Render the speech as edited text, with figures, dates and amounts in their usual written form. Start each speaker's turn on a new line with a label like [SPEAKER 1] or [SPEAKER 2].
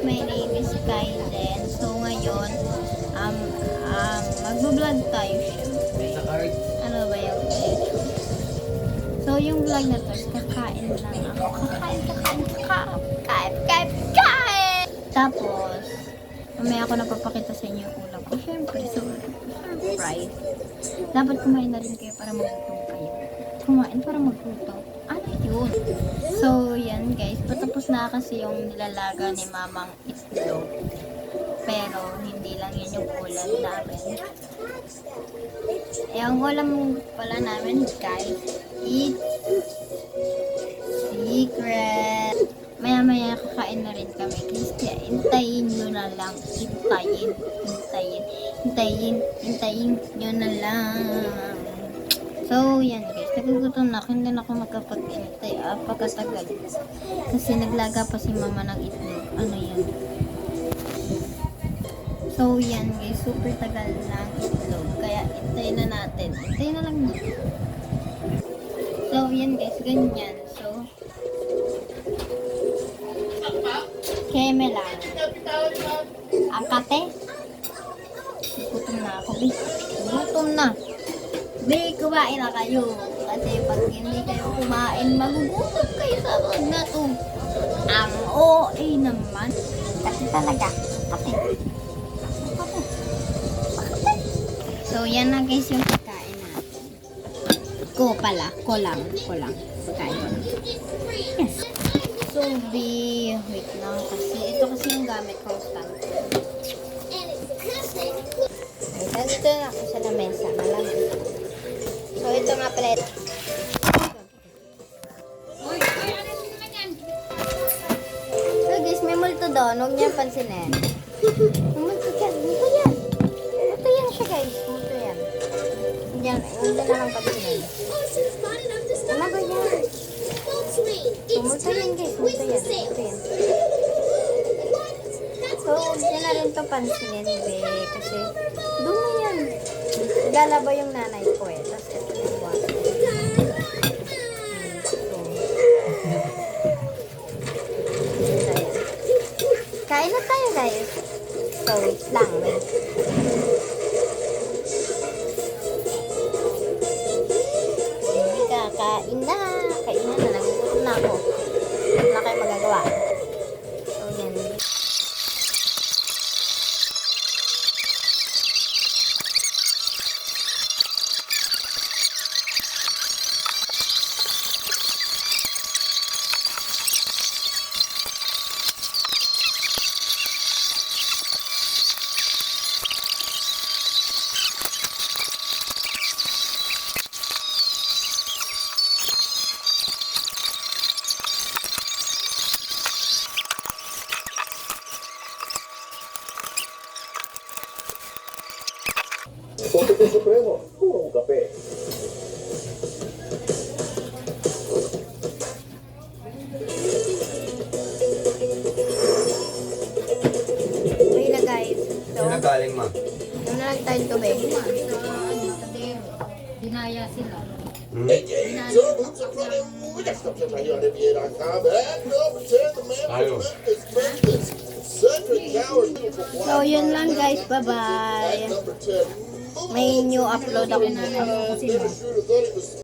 [SPEAKER 1] my name is Kylen. So ngayon, magbo-vlog tayo syempre. Ano ba yung YouTube? So yung vlog na to, kakain lang ako. Kakain! Tapos, mamaya ako napapakita sa inyo yung ulam ko. Syempre, surprise. Dapat kumain na rin kayo para magutom kayo. Kumain para magutom. Ano yun? So, yan guys. Patapos na kasi yung nilalaga ni mamang itlog. Pero, hindi lang yun yung ulam namin. Yung ulam pala namin guys, it's secret. Maya-maya kakain na rin kami. Please, kaya hintayin nyo na lang. Hintayin nyo na lang. So, yan guys. Nagugutom na ako. Hindi na ako magkapag-intay. Pagkatagal. Kasi naglaga pa si mama ng itlog. Ano yan? So, yan guys. Super tagal ng itlog. Kaya, hintayin na natin. Hintayin na lang natin. So, yan guys. Ganyan. So, keme lang. Ang kate. Gutom na ako. Gutom na. Be, kumain na kayo. Kasi pag hindi kayo kumain, magugutom kayo sa vlog na to. Ang OA naman. Kasi talaga. Kate. So, yan na guys yung pagkain natin. Ko pala. Ko lang. Pagkain ko lang. Yes. So, wait lang kasi. Ito kasi yung gamit kong stand. Ay, dito na ako sa lamesa. Malamang. So, ito nga pala. So, guys, may multo doon. Huwag niya pansinin. Multo yan. Multo yan siya, guys. Multo yan. Hindi na lang pansinin. Ano ba yan? Multo yan, guys. Multo yan. So, huwag niya na rin ito pansinin, be. Kasi, dumi yan. Galaba yung nanay ko eh. Tapos, ito yung water. Kain na tayo, guys. So, wait lang, wait. Kain na. Nagugutom na ako. Wala kayo magagawa. So, yan.
[SPEAKER 2] Komite Supremo, purong kape.
[SPEAKER 1] Okay na, guys. So,
[SPEAKER 3] Saan na galing, ma?
[SPEAKER 1] ano na lang tayo tubig.
[SPEAKER 4] Dinaya sila.
[SPEAKER 1] So, yun lang guys. Bye-bye. May new upload ako na.